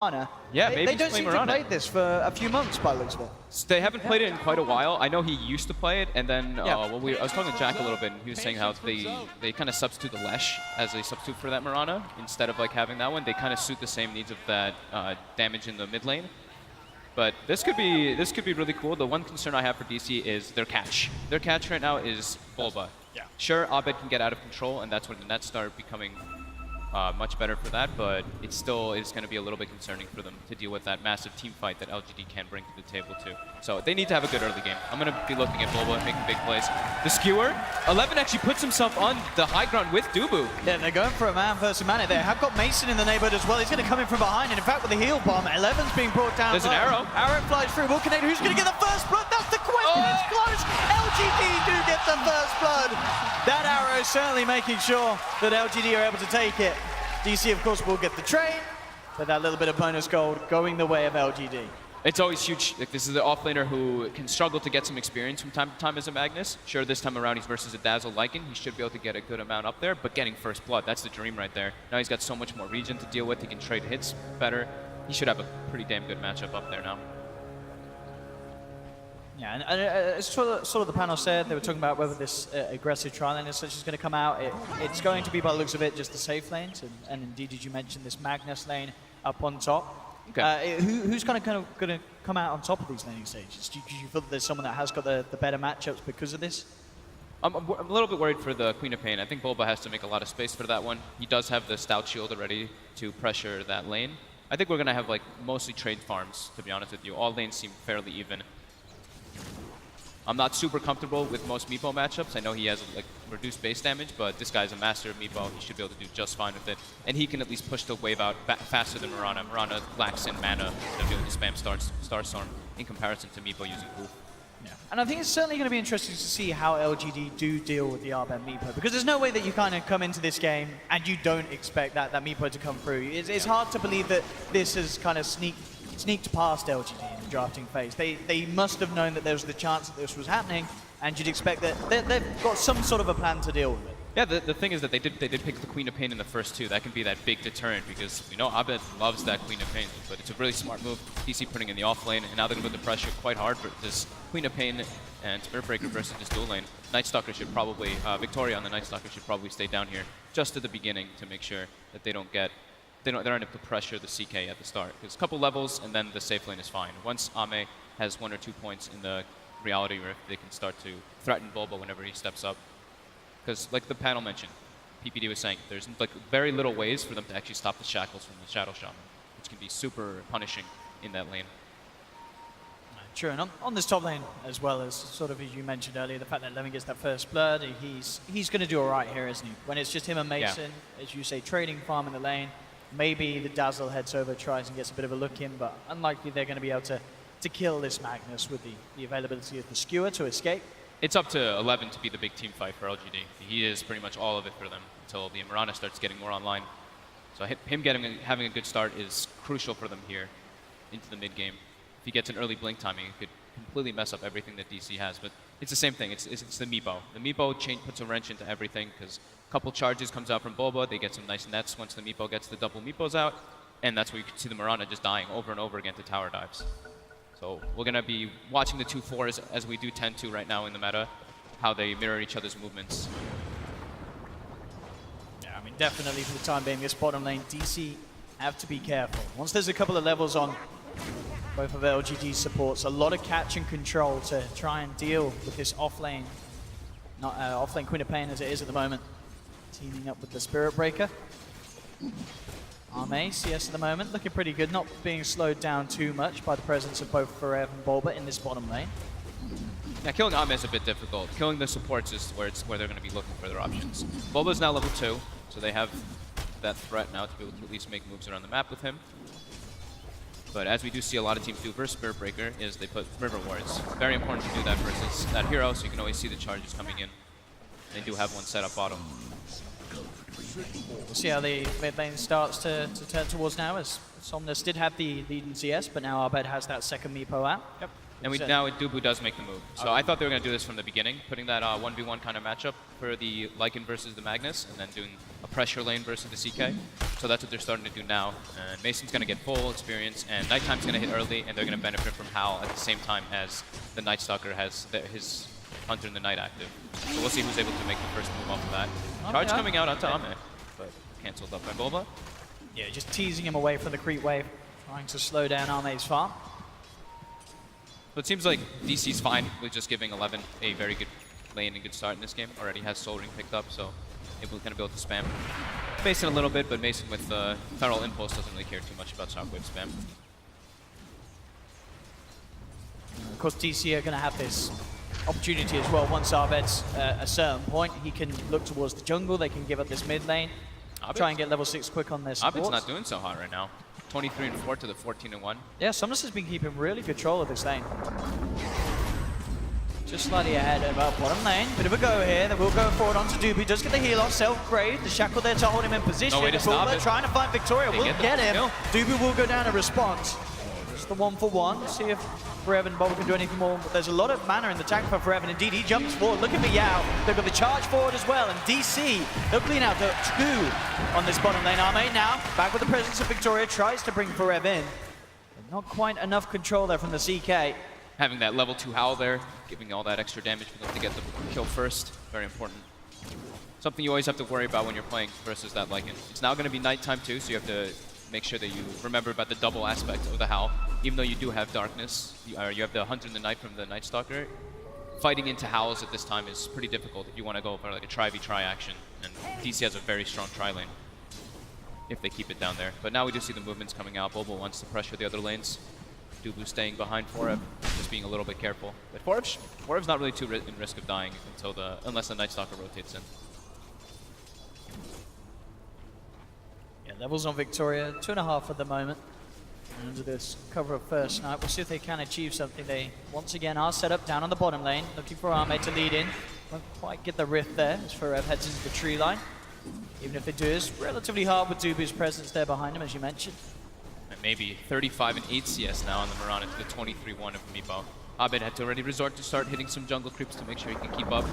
Yeah, they don't seem to have played this for a few months by the looks of it. They haven't played it in quite a while. I know he used to play it, and then I was talking to Jack a little bit, and he was saying how they kind of substitute the Lesh as a substitute for that Mirana instead of like having that one. They kind of suit the same needs of that damage in the mid lane. But this could be really cool. The one concern I have for DC is their catch. Their catch right now is Bulba. Yeah. Sure, Abed can get out of control, and that's when the nets start becoming much better for that, but it still is going to be a little bit concerning for them to deal with that massive team fight that LGD can bring to the table too. So they need to have a good early game. I'm going to be looking at Bulba making big plays. The skewer, 11 actually puts himself on the high ground with Dubu. Yeah, they're going for a man versus man. They have got Mason in the neighborhood as well. He's going to come in from behind, and in fact with the heal bomb, 11's being brought down. There's an arrow. Arrow flies through. Will connect. Who's going to get the first blood? That's the question. It's close. LGD do get the first blood. That arrow is certainly making sure that LGD are able to take it. DC, of course, will get the trade, but that little bit of bonus gold going the way of LGD. It's always huge. Like, this is the offlaner who can struggle to get some experience from time to time as a Magnus. Sure, this time around he's versus a Dazzle Lycan. He should be able to get a good amount up there, but getting first blood, that's the dream right there. Now he's got so much more region to deal with. He can trade hits better. He should have a pretty damn good matchup up there now. Yeah, and sort of the panel said, they were talking about whether this aggressive trial lane as such is going to come out. It's going to be, by the looks of it, just the safe lanes, and indeed, as you mentioned, this Magnus lane up on top. Okay. Who's kind of going to come out on top of these laning stages? Do you feel that there's someone that has got the better matchups because of this? I'm a little bit worried for the Queen of Pain. I think Bulba has to make a lot of space for that one. He does have the Stout Shield already to pressure that lane. I think we're going to have like mostly trade farms, to be honest with you. All lanes seem fairly even. I'm not super comfortable with most Meepo matchups. I know he has like reduced base damage, but this guy's a master of Meepo. He should be able to do just fine with it. And he can at least push the wave out faster than Mirana. Mirana lacks in mana to be able to spam Star Storm in comparison to Meepo using Poof. Yeah. And I think it's certainly going to be interesting to see how LGD do deal with the Arbed Meepo, because there's no way that you kind of come into this game and you don't expect that Meepo to come through. It's hard to believe that this has kind of sneaked past LGD in the drafting phase. They must have known that there was the chance that this was happening, and you'd expect that they've got some sort of a plan to deal with it. Yeah, the thing is that they did pick the Queen of Pain in the first two. That can be that big deterrent, because we know Abed loves that Queen of Pain, but it's a really smart move. DC putting in the off lane, and now they're going to put the pressure quite hard for this Queen of Pain and Spirit Breaker versus this dual lane. Night Stalker should probably, Victoria on the Night Stalker should probably stay down here just at the beginning to make sure that they don't able to pressure the CK at the start. Because a couple levels, and then the safe lane is fine. Once Ame has 1 or 2 points in the reality rift, they can start to threaten Bulba whenever he steps up. Because, like the panel mentioned, PPD was saying, there's like very little ways for them to actually stop the shackles from the Shadow Shaman, which can be super punishing in that lane. Sure, and on this top lane, as well as sort of as you mentioned earlier, the fact that Levin gets that first blood, he's going to do all right here, isn't he? When it's just him and Mason, as you say, trading farm in the lane, maybe the Dazzle heads over, tries and gets a bit of a look in, but unlikely they're going to be able to kill this Magnus with the availability of the skewer to escape. It's up to 11 to be the big team fight for LGD. He is pretty much all of it for them until the Mirana starts getting more online. So him having a good start is crucial for them here into the mid game. If he gets an early blink timing, it could completely mess up everything that DC has. But it's the same thing. It's the Meepo. The Meepo puts a wrench into everything, because a couple charges comes out from Bulba. They get some nice nets once the Meepo gets the double Meepos out, and that's where you can see the Mirana just dying over and over again to tower dives. So we're going to be watching the 2-4s as we do tend to right now in the meta, how they mirror each other's movements. Yeah, I mean, definitely for the time being, this bottom lane, DC have to be careful. Once there's a couple of levels on both of LGD's supports, a lot of catch and control to try and deal with this off-lane, off-lane Queen of Pain as it is at the moment. Teaming up with the Spirit Breaker. Ame, CS at the moment, looking pretty good, not being slowed down too much by the presence of both Forev and Bulba in this bottom lane. Yeah, killing Ame is a bit difficult. Killing the supports is where they're going to be looking for their options. Bulba's now level 2, so they have that threat now to be able to at least make moves around the map with him. But as we do see a lot of teams do versus Spirit Breaker, is they put River Wards. Very important to do that versus that hero, so you can always see the charges coming in. They do have one set up bottom. We'll see how the mid lane starts to turn towards now, as Somnus did have the lead in CS, but now Arbed has that second Meepo out. Yep. And now Dubu does make the move. So I thought they were going to do this from the beginning, putting that 1v1 kind of matchup for the Lycan versus the Magnus, and then doing a pressure lane versus the CK. So that's what they're starting to do now. And Mason's going to get full experience, and Nighttime's going to hit early, and they're going to benefit from Hal at the same time as the Night Stalker has his Hunter in the Night active. So we'll see who's able to make the first move off of that. Charge coming out onto Ame, but cancelled up by Bulba. Yeah, just teasing him away from the creep wave, trying to slow down Ame's farm. So it seems like DC's fine with just giving 11 a very good lane and good start in this game. Already has Soul Ring picked up, so able to kind of be able to spam Mason a little bit, but Mason with Feral Impulse doesn't really care too much about Shockwave spam. Of course, DC are going to have this opportunity as well. Once Abed's a certain point, he can look towards the jungle. They can give up this mid lane, try and get level 6 quick on this. Abed's not doing so hot right now. 23-4 to the 14-1. Yeah, Somnus has been keeping really control of this lane. Just slightly ahead of bottom lane. Bit of a go here. They will go forward onto Doobie. Does get the heal off. Self-grade. The shackle there to hold him in position. No way to stop it. Trying to find Victoria. Will get him. Kill. Doobie will go down in response. Just the 1-for-1. See if Forever and Bob can do anything more. But there's a lot of mana in the tank for Forever. Indeed, he jumps forward. Look at me out. They've got the charge forward as well. And DC, they'll clean out the 2 on this bottom lane. Arme now back with the presence of Victoria. Tries to bring Forever in. But not quite enough control there from the CK. Having that level 2 Howl there, giving all that extra damage for them to get the kill first, very important. Something you always have to worry about when you're playing versus that Lycan. It's now going to be nighttime too, so you have to make sure that you remember about the double aspect of the Howl. Even though you do have darkness, you have the Hunter in the Night from the Night Stalker. Fighting into Howls at this time is pretty difficult if you want to go for like a try-v-try action. And DC has a very strong tri-lane if they keep it down there. But now we do see the movements coming out. Bobo wants to pressure the other lanes. Dubu staying behind Forev, just being a little bit careful. But Forev's not really too in risk of dying unless the Night Stalker rotates in. Yeah, levels on Victoria, 2.5 at the moment. And under this cover of first night, we'll see if they can achieve something. They once again are set up down on the bottom lane, looking for Arme to lead in. Won't quite get the rift there as Forev heads into the tree line. Even if they do, it's relatively hard with Dubu's presence there behind him, as you mentioned. And maybe 35 and 8 CS now on the Mirana to the 23-1 of Meepo. Abed had to already resort to start hitting some jungle creeps to make sure he can keep up,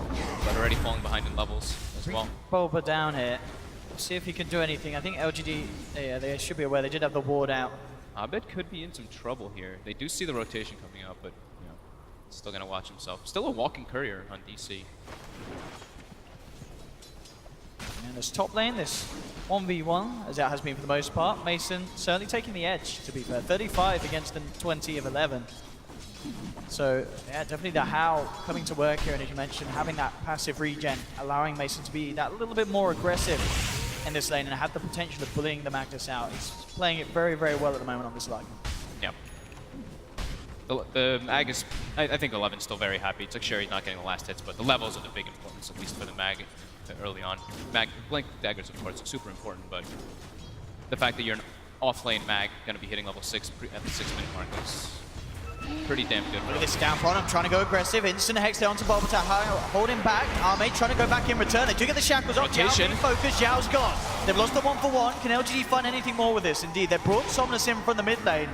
but already falling behind in levels as well. Bulba down here. We'll see if he can do anything. I think LGD, yeah, they should be aware. They did have the ward out. Abed could be in some trouble here. They do see the rotation coming up, but you know, still gonna watch himself. Still a walking courier on DC. And this top lane, this 1v1, as it has been for the most part. Mason certainly taking the edge, to be fair. 35 against the 20 of 11. So, yeah, definitely the Howl coming to work here, and as you mentioned, having that passive regen, allowing Mason to be that little bit more aggressive in this lane and have the potential of bullying the Magnus out. He's playing it very, very well at the moment on this line. Yeah. The Mag is, I think 11's still very happy. It's like, sure, he's not getting the last hits, but the levels are the big importance, at least for the Mag early on. Blink daggers, of course, are super important, but the fact that you're an off-lane Mag going to be hitting level 6 at the 6-minute mark is pretty damn good. Look at this down front. I'm trying to go aggressive. Instant hex there onto Bulba to hold him back. Arme trying to go back in return. They do get the shackles off. Rotation. Focus. Zhao's gone. They've lost the 1-for-1. Can LGD find anything more with this? Indeed, they brought Somnus in from the mid lane.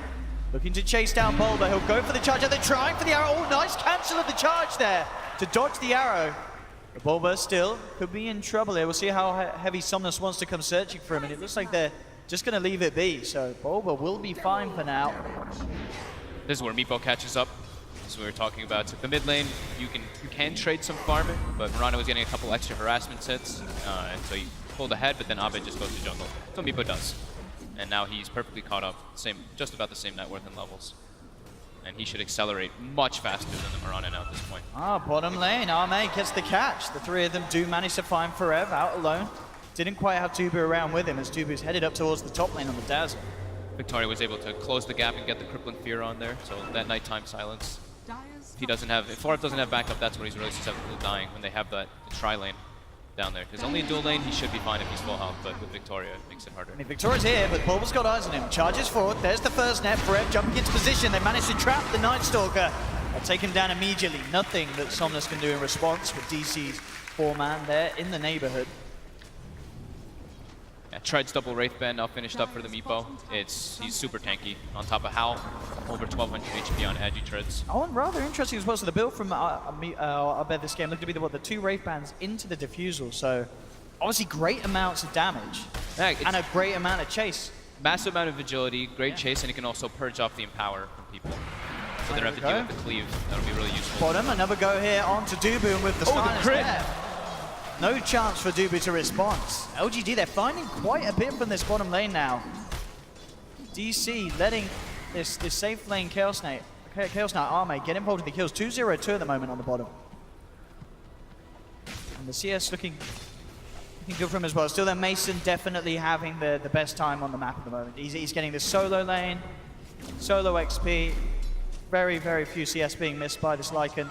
Looking to chase down Bulba. He'll go for the charge. They're trying for the arrow. Oh, nice cancel of the charge there to dodge the arrow. But Bulba still could be in trouble here. We'll see how heavy Somnus wants to come searching for him. And it looks like they're just going to leave it be. So Bulba will be fine for now. This is where Meepo catches up. This is what we were talking about. So the mid lane, you can trade some farming, but Mirana was getting a couple extra harassment hits, and so he pulled ahead, but then Abed just goes to jungle. That's what Meepo does. And now he's perfectly caught up, just about the same net worth and levels. And he should accelerate much faster than the Mirana now at this point. Bottom lane, Arme gets the catch. The three of them do manage to find Forev out alone. Didn't quite have Dubu around with him as Dubu's headed up towards the top lane on the Dazzle. Victoria was able to close the gap and get the crippling fear on there, so that nighttime silence. If Forev doesn't have backup, that's when he's really susceptible to dying, when they have the tri-lane down there. Because only in dual lane, he should be fine if he's full health, but with Victoria, it makes it harder. I mean, Victoria's here, but Bulba's got eyes on him. Charges forward, there's the first net. Forev jumping into position. They managed to trap the Night Stalker. They'll take him down immediately. Nothing that Somnus can do in response with DC's 4-man there in the neighborhood. Yeah, Tread's double Wraith Band now finished up for the Meepo. He's super tanky. On top of Howl, over 1200 HP on Agi Treads. Oh, and rather interesting as well. So the build from Abed this game looked to be the 2 Wraith Bands into the Diffusal. So obviously great amounts of damage. Yeah, And a great amount of chase. massive amount of agility, great chase, and it can also purge off the empower from people. So they don't have to deal with the cleave. That'll be really useful. Bottom, another go here onto Dubu, and with the silence crit. there. No chance for Dubu to respond. LGD, they're finding quite a bit from this bottom lane now. DC letting this safe lane Chaos Knight Arme get involved in the kills. 2-0-2 at the moment on the bottom. And the CS looking good for him as well. Still there, Mason definitely having the best time on the map at the moment. He's getting this solo lane, solo XP. Very, very few CS being missed by this Lycan.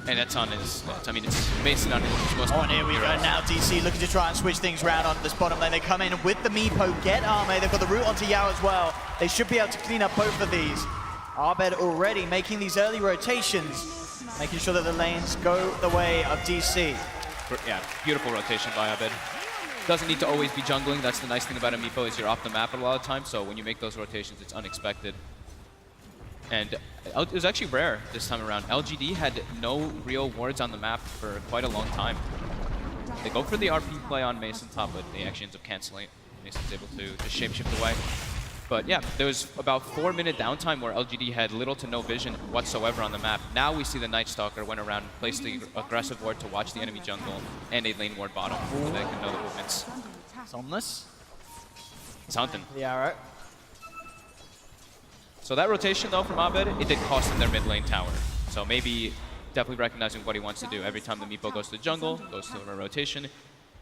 And that's on his, I mean, it's Mason on his most... Oh, and here we go now. DC looking to try and switch things around on this bottom lane. They come in with the Meepo, get Arme. They've got the route onto Yao as well. They should be able to clean up both of these. Abed already making these early rotations, making sure that the lanes go the way of DC. Yeah, beautiful rotation by Abed. Doesn't need to always be jungling. That's the nice thing about a Meepo is you're off the map a lot of times, so when you make those rotations, it's unexpected. And it was actually rare this time around. LGD had no real wards on the map for quite a long time. They go for the RP play on Mason top, but they actually ends up canceling it. Mason's able to just shapeshift away. But yeah, there was about 4-minute downtime where LGD had little to no vision whatsoever on the map. Now we see the Night Stalker went around, placed the aggressive ward to watch the enemy jungle, and a lane ward bottom, so they can know the movements. Somnus. It's hunting. The arrow. So that rotation, though, from Abed, it did cost him their mid lane tower. So maybe definitely recognizing what he wants to do. Every time the Meepo goes to the jungle, goes to a rotation,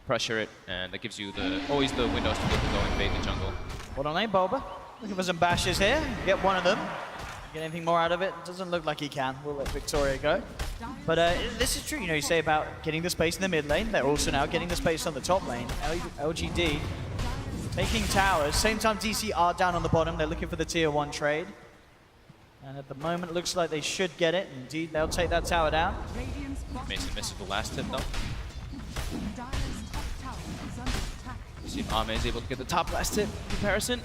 pressure it, and that gives you always the windows to be able to go invade the jungle. What on lane, Boba? Looking for some bashes here. Get one of them. Get anything more out of it? Doesn't look like he can. We'll let Victoria go. But this is true, you know, you say about getting the space in the mid lane. They're also now getting the space on the top lane. LGD taking towers. Same time DC are down on the bottom. They're looking for the tier 1 trade. And at the moment, it looks like they should get it. Indeed, they'll take that tower down. Mason misses the last hit, though. See if Ame is able to get the top last hit comparison.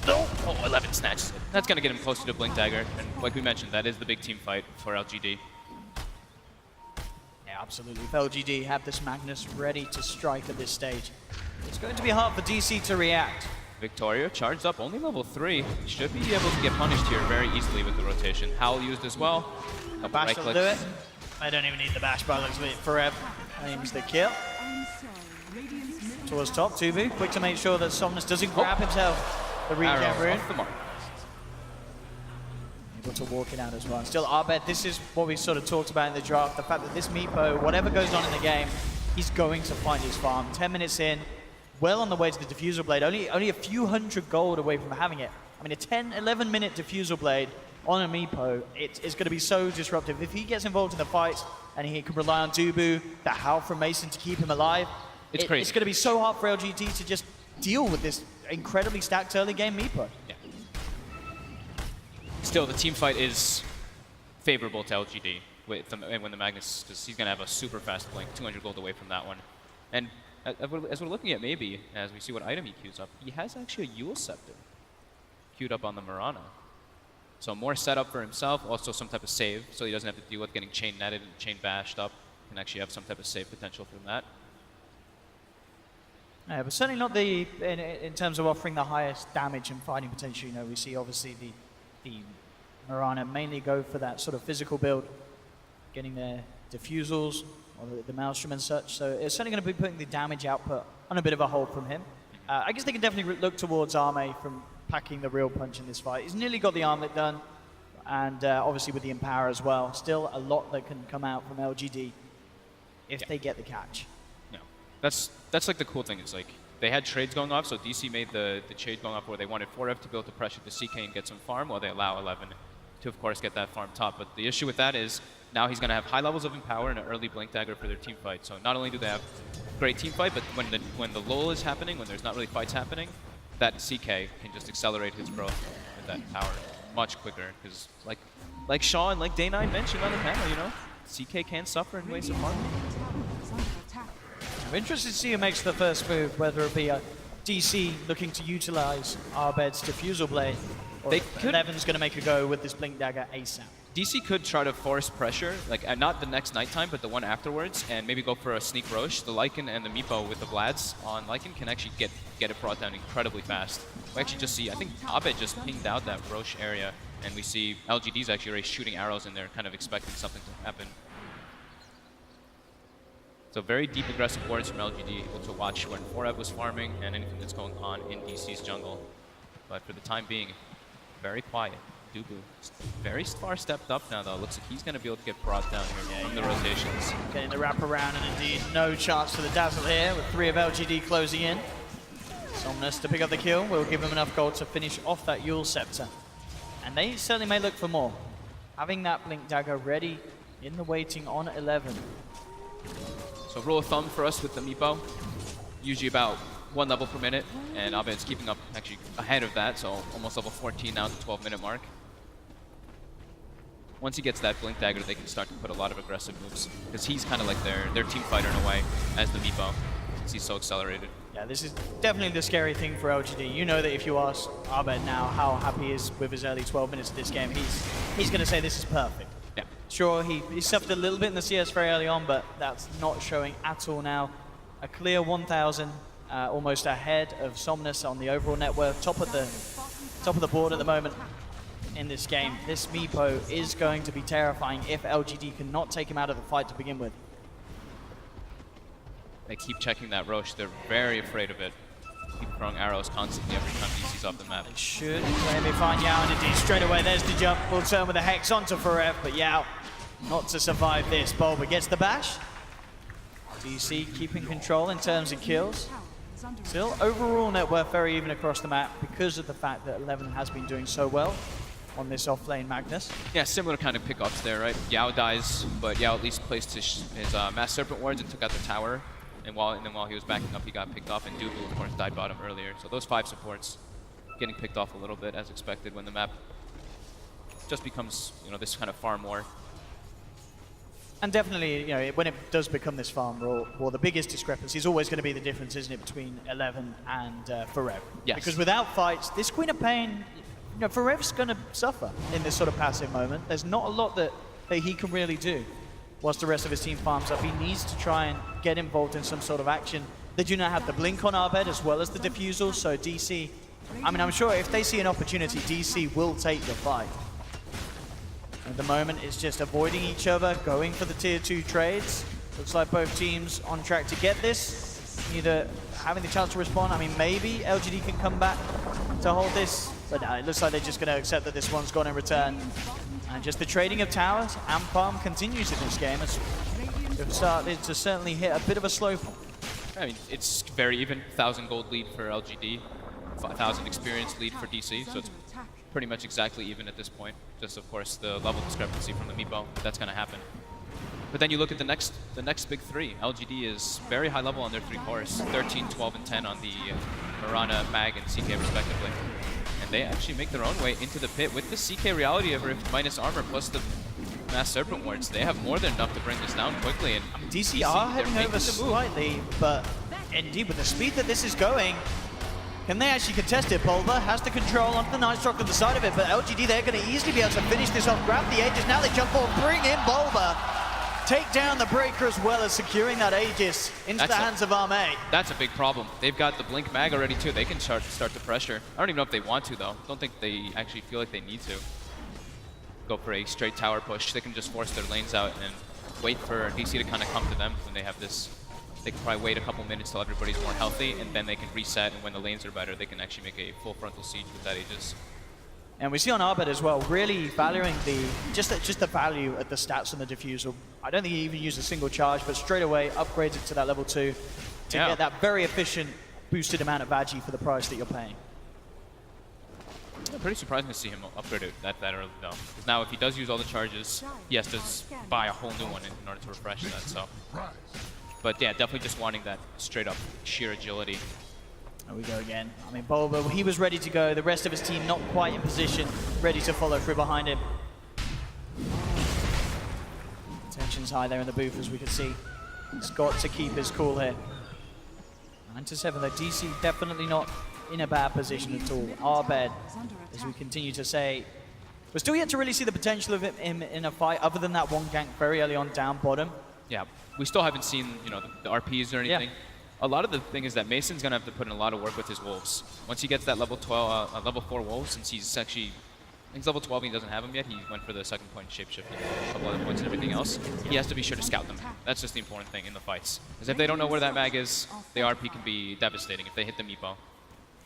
No! Oh, 11 snatches. That's going to get him closer to Blink Dagger. And like we mentioned, that is the big team fight for LGD. Yeah, absolutely. If LGD have this Magnus ready to strike at this stage, it's going to be hard for DC to react. Victoria charged up, only level 3. Should be able to get punished here very easily with the rotation. Howl used as well. Bash will do it. I don't even need the bash, but looks like forever. Aims the kill. Towards top, Tubu. Quick to make sure that Somnus doesn't grab himself the regen rune. Off the mark. Able to walk it out as well. Still, Abed, this is what we sort of talked about in the draft. The fact that this Meepo, whatever goes on in the game, he's going to find his farm. 10 minutes in. Well on the way to the Diffusal Blade, only a few hundred gold away from having it. I mean, a 10, 11-minute Diffusal Blade on a Meepo, it's going to be so disruptive. If he gets involved in the fights and he can rely on Dubu, the howl from Mason to keep him alive, it's crazy. It's going to be so hard for LGD to just deal with this incredibly stacked early game Meepo. Yeah. Still, the team fight is favorable to LGD when the Magnus, because he's going to have a super fast blink, 200 gold away from that one. And as we're looking at maybe, as we see what item he queues up, he has actually a Yule Scepter queued up on the Mirana. So more setup for himself, also some type of save, so he doesn't have to deal with getting chain netted and chain bashed up. Can actually have some type of save potential from that. Yeah, but certainly not in terms of offering the highest damage and fighting potential. You know, we see obviously the Mirana mainly go for that sort of physical build, getting their diffusals, or the Maelstrom and such, so it's certainly going to be putting the damage output on a bit of a hold from him. I guess they can definitely look towards Arme from packing the real punch in this fight. He's nearly got the armlet done, and obviously with the Empower as well. Still a lot that can come out from LGD if they get the catch. Yeah, that's like the cool thing is like they had trades going off, so DC made the trade going off where they wanted 4F to be able to pressure the CK and get some farm, while they allow 11 to of course get that farm top. But the issue with that is now he's going to have high levels of Empower and an early Blink Dagger for their team fight. So not only do they have great team fight, but when the lull is happening, when there's not really fights happening, that CK can just accelerate his growth with that power much quicker. Because like Shaw and like Day9 mentioned on the panel, you know, CK can suffer in ways of harm. I'm interested to see who makes the first move, whether it be a DC looking to utilize Abed's Diffusal Blade, or if Eleven's going to make a go with this Blink Dagger ASAP. DC could try to force pressure, like not the next nighttime, but the one afterwards, and maybe go for a sneak Roche. The Lycan and the Meepo with the Vlads on Lycan can actually get it brought down incredibly fast. We actually just see, I think Abed just pinged out that Roche area, and we see LGD's actually already shooting arrows in there, kind of expecting something to happen. So very deep aggressive wards from LGD, able to watch when 4Ev was farming and anything that's going on in DC's jungle. But for the time being, very quiet. Dubu very far stepped up now, though. Looks like he's going to be able to get brought down here from the rotations. Getting the wraparound, and indeed no chance for the Dazzle here, with 3 of LGD closing in. Somnus to pick up the kill will give him enough gold to finish off that Yule Scepter. And they certainly may look for more. Having that Blink Dagger ready in the waiting on 11. So rule of thumb for us with the Meepo, usually about 1 level per minute, and Abed's keeping up actually ahead of that, so almost level 14 now at the 12-minute mark. Once he gets that Blink Dagger, they can start to put a lot of aggressive moves, because he's kind of like their team fighter in a way, as the Meepo, because he's so accelerated. Yeah, this is definitely the scary thing for LGD. You know that if you ask Abed now how happy he is with his early 12 minutes of this game, he's going to say this is perfect. Yeah. Sure, he suffered a little bit in the CS very early on, but that's not showing at all now. A clear 1,000. Almost ahead of Somnus on the overall net worth, top of the board at the moment in this game. This Meepo is going to be terrifying if LGD cannot take him out of the fight to begin with. They keep checking that Roche. They're very afraid of it. Keep throwing arrows constantly every time DC's off the map. They should maybe find Yao, and indeed straight away there's the jump. We'll turn with a Hex onto 4Ev, but Yao not to survive this. Bulba gets the bash. DC keeping control in terms of kills. Still, overall net worth very even across the map because of the fact that 11 has been doing so well on this off-lane Magnus. Yeah, similar kind of pickups there, right? Yao dies, but Yao at least placed his Mass Serpent wards and took out the tower. And then while he was backing up, he got picked off, and Dubu, of course, died bottom earlier. So those 5 supports getting picked off a little bit, as expected, when the map just becomes, this kind of farm war. And definitely, when it does become this farm war, the biggest discrepancy is always going to be the difference, isn't it, between 11 and 4Ev? Yes. Because without fights, this Queen of Pain, 4Ev's going to suffer in this sort of passive moment. There's not a lot that he can really do. Whilst the rest of his team farms up, he needs to try and get involved in some sort of action. They do not have the blink on Abed as well as the defusal, so DC, I'm sure if they see an opportunity, DC will take the fight. At the moment, it's just avoiding each other, going for the tier 2 trades. Looks like both teams on track to get this. Either having the chance to respond. Maybe LGD can come back to hold this. But no, it looks like they're just going to accept that this one's gone in return. And just the trading of towers and farm continues in this game. It's started to certainly hit a bit of a slow point. It's very even. 1,000 gold lead for LGD. 1,000 experience lead for DC. So it's pretty much exactly even at this point. Just, of course, the level discrepancy from the Meepo. That's going to happen. But then you look at the next big 3. LGD is very high level on their 3 cores. 13, 12, and 10 on the Mirana, Mag, and CK respectively. And they actually make their own way into the pit with the CK Reality of Rift minus armor plus the Mass Serpent wards. They have more than enough to bring this down quickly. And DC are heading over slightly, but indeed with the speed that this is going, can they actually contest it? Bulba has the control onto the Night Stalk to the side of it, but LGD, they're going to easily be able to finish this off, grab the Aegis. Now they jump forward, bring in Bulba, take down the Breaker as well as securing that Aegis into the hands of Arme. That's a big problem. They've got the Blink Mag already too. They can start the pressure. I don't even know if they want to though. Don't think they actually feel like they need to go for a straight tower push. They can just force their lanes out and wait for DC to kind of come to them when they have this. They can probably wait a couple minutes till everybody's more healthy, and then they can reset, and when the lanes are better, they can actually make a full frontal siege with that Aegis. And we see on Abed as well, really valuing just the value at the stats on the defusal. I don't think he even used a single charge, but straight away upgrades it to that level 2 to get that very efficient boosted amount of Agi for the price that you're paying. Yeah, pretty surprising to see him upgrade it that early though. Because now if he does use all the charges, he has to buy a whole new one in order to refresh that. So. But yeah, definitely just wanting that straight up sheer agility. There we go again. Bulba, he was ready to go. The rest of his team not quite in position, ready to follow through behind him. Tension's high there in the booth, as we can see. He's got to keep his cool here. 9-7 though. DC definitely not in a bad position at all. Abed, as we continue to say, We're still yet to really see the potential of him in a fight, other than that one gank very early on down bottom. Yeah, we still haven't seen, you know, the RPs or anything. Yeah. A lot of the thing is that Mason's gonna have to put in a lot of work with his wolves. Once he gets that level 12, level 4 wolves, since he's actually, I think he's level 12 and he doesn't have them yet. He went for the second point shapeshift and a couple other points and everything else. He has to be sure to scout them. That's just the important thing in the fights. Because if they don't know where that mag is, the RP can be devastating if they hit the meepo.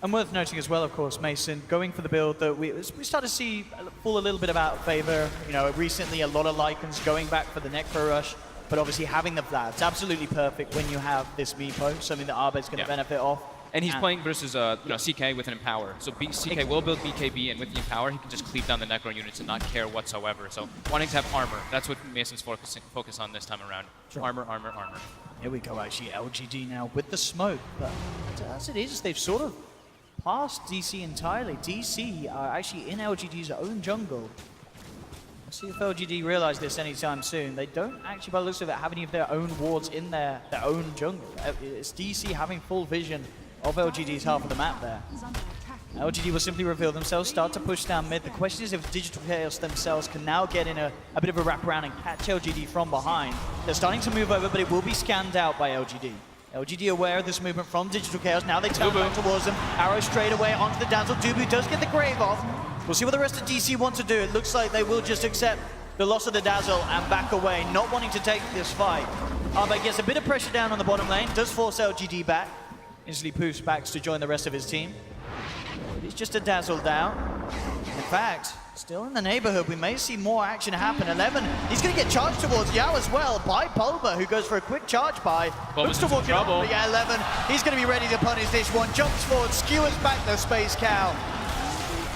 And worth noting as well, of course, Mason going for the build that we start to see fall a little bit out of favor. You know, recently a lot of Lycans going back for the Necro Rush, but obviously having the Vlad's absolutely perfect when you have this meepo, something that Arbed's going to benefit off. And he's playing versus you know, CK with an Empower. So CK will build BKB, and with the Empower, he can just cleave down the Necro units and not care whatsoever. So wanting to have armor, that's what Mason's focus on this time around. Sure. Armor, armor, armor. Here we go, actually, LGD now with the smoke. But as it is, they've sort of passed DC entirely. DC are actually in LGD's own jungle. Let's see if LGD realize this anytime soon. They don't actually, by the looks of it, have any of their own wards in their own jungle. It's DC having full vision of LGD's half of the map there. LGD will simply reveal themselves, start to push down mid. The question is if Digital Chaos themselves can now get in a bit of a wraparound and catch LGD from behind. They're starting to move over, but it will be scanned out by LGD. LGD aware of this movement from Digital Chaos. Now they turn back towards them. Arrow straight away onto the Dazzle. Dubu does get the Grave off. We'll see what the rest of DC want to do. It looks like they will just accept the loss of the Dazzle and back away, not wanting to take this fight. Arbed gets a bit of pressure down on the bottom lane, does force LGD back. Instantly poofs back to join the rest of his team. It's just a Dazzle down. In fact, still in the neighborhood, we may see more action happen. 11, he's going to get charged towards Yao as well by Bulba, who goes for a quick charge by. Looks to walk it up, but yeah, 11, he's going to be ready to punish this one. Jumps forward, skewers back the Space Cow.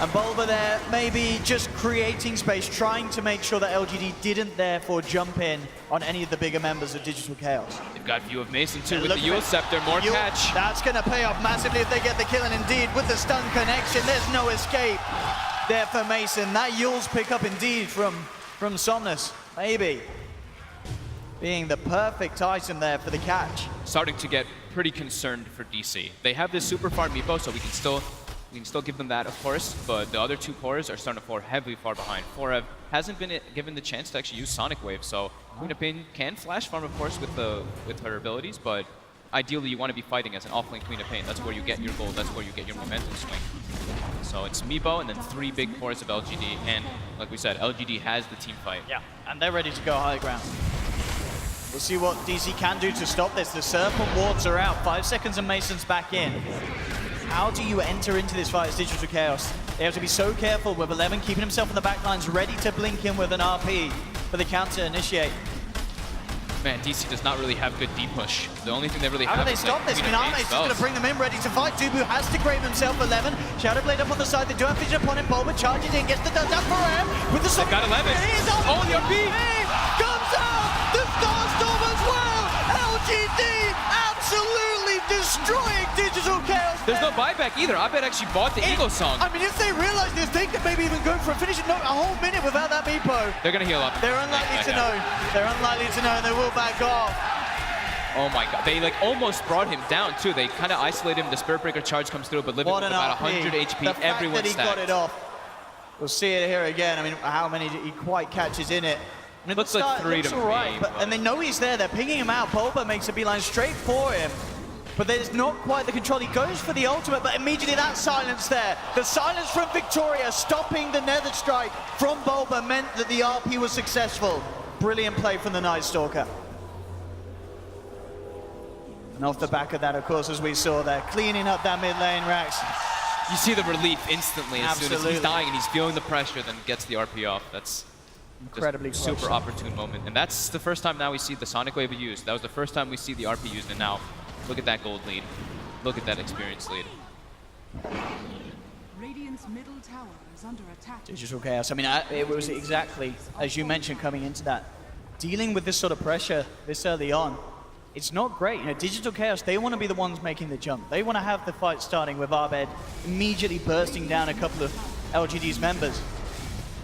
And Bulba there, maybe just creating space, trying to make sure that LGD didn't therefore jump in on any of the bigger members of Digital Chaos. They've got view of Mason too with the Yule Scepter, more catch. That's going to pay off massively if they get the kill, and indeed with the stun connection, there's no escape there for Mason. That Yule's pick up indeed from Somnus, maybe being the perfect item there for the catch. Starting to get pretty concerned for DC. They have this super far meepo, so we can still give them that, of course, but the other two cores are starting to fall heavily far behind. Forev hasn't been given the chance to actually use Sonic Wave, so Queen of Pain can flash farm, of course, with her abilities, but ideally you want to be fighting as an offlane Queen of Pain. That's where you get your gold, that's where you get your momentum swing. So it's meepo and then 3 big cores of LGD, and like we said, LGD has the team fight. Yeah, and they're ready to go high ground. We'll see what DC can do to stop this. The Serpent wards are out, 5 seconds and Mason's back in. How do you enter into this fight as Digital Chaos? They have to be so careful with 11 keeping himself in the back lines, ready to blink in with an RP for the counter initiate. Man, DC does not really have good D-push. The only thing they really have How do they is stop this? Miname is just going to bring them in, ready to fight. Dubu has to grave himself 11. Shadow Blade up on the side. They do have vision upon him. Bulba charges in, gets the done down for him. With the They've got 11. Oh, the RP! Comes out! The Starstorm as well! LGD absolutely destroying Digital Chaos. There's no buyback either. Abed actually bought the Eagle Song. I mean, if they realize this, they could maybe even go for a finish. No, a whole minute without that meepo. They're going to heal up. They're unlikely to know. They're unlikely to know, and they will back off. Oh my god, they like almost brought him down too. They kind of isolated him. The Spirit Breaker charge comes through, but living with about 100 HP, the fact everyone's that he stacked. got it off. We'll see it here again. I mean, how many he quite catches in it. I mean, Looks like 3 to right, me. but, and they know he's there. They're pinging him out. Bulba makes a beeline straight for him. But there's not quite the control. He goes for the ultimate, but immediately that silence there. The silence from Victoria stopping the Nether Strike from Bulba meant that the RP was successful. Brilliant play from the Night Stalker. And off the back of that, of course, as we saw there, cleaning up that mid lane, Rax. You see the relief instantly as soon as he's dying and he's feeling the pressure, then gets the RP off. That's incredibly super opportune moment. And that's the first time now we see the Sonic Wave used. That was the first time we see the RP used, and now look at that gold lead. Look at that experience lead. Radiant's middle tower is under attack. Digital Chaos. I mean, it was exactly, as you mentioned, coming into that. Dealing with this sort of pressure this early on, it's not great. You know, Digital Chaos, they want to be the ones making the jump. They want to have the fight starting with Arbed immediately bursting down a couple of LGD's members.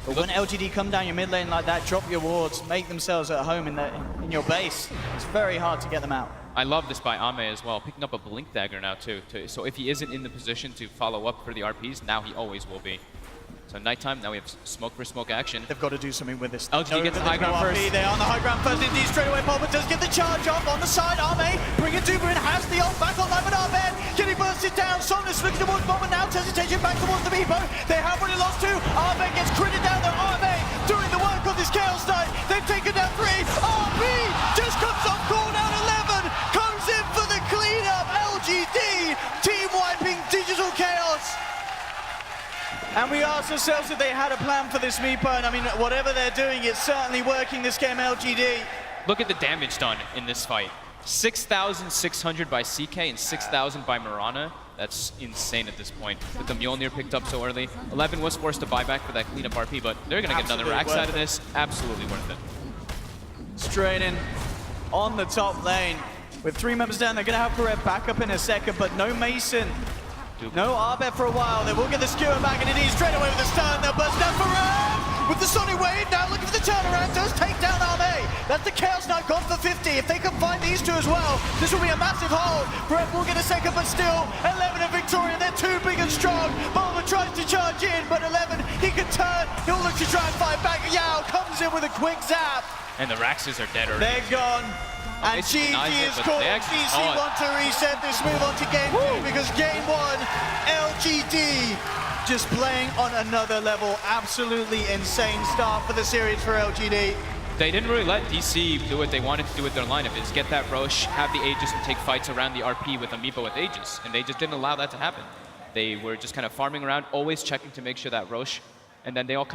But when LGD come down your mid lane like that, drop your wards, make themselves at home in your base, it's very hard to get them out. I love this by Ame as well, picking up a Blink Dagger now too. So if he isn't in the position to follow up for the RPs, now he always will be. So nighttime, now we have smoke for smoke action. They've got to do something with this. LGD gets the high ground RP. first. They're on the high ground first indeed. Straight away, Palmer does get the charge off on the side. Arme, bring it Duber in, has the ult back online, but Arben getting bursted down. Somnus looking towards Bomber now, hesitation back towards the Meepo. They have already lost two. Arben gets critted down there. Arme doing the work on this Chaos Knight. They've taken down three. RP just comes off call down 11. Comes in for the cleanup. LGD team wiping Digital Chaos. And we asked ourselves if they had a plan for this Meepo, and I mean, whatever they're doing, it's certainly working this game, LGD. Look at the damage done in this fight. 6,600 by CK and 6,000 by Mirana. That's insane at this point. With the Mjolnir picked up so early. 11 was forced to buy back for that cleanup RP, but they're going to get another Rax out of this. Absolutely worth it. Straight in on the top lane. With 3 members down, they're going to have Correct back up in a second, but no Mason. No Arbet for a while. They will get the skewer back, and indeed straight away with the stun. They'll burst down for Ram with the Sonic Wave. Now looking for the turnaround. Does take down Arme. That's the Chaos Knight gone for 50. If they can find these two as well, this will be a massive hold. Brett will get a second, but still 11 and Victoria. They're too big and strong. Bulma tries to charge in, but 11, he can turn. He'll look to try and fight back. Yao comes in with a quick zap. And the Raxes are dead already. They're gone. And GG is caught. DC want to reset this, move on to game 2 because game 1, LGD just playing on another level. Absolutely insane start for the series for LGD. They didn't really let DC do what they wanted to do with their lineup, is get that Roche, have the Aegis, and take fights around the RP with Amiibo with Aegis. And they just didn't allow that to happen. They were just kind of farming around, always checking to make sure that Roche, and then they all kind of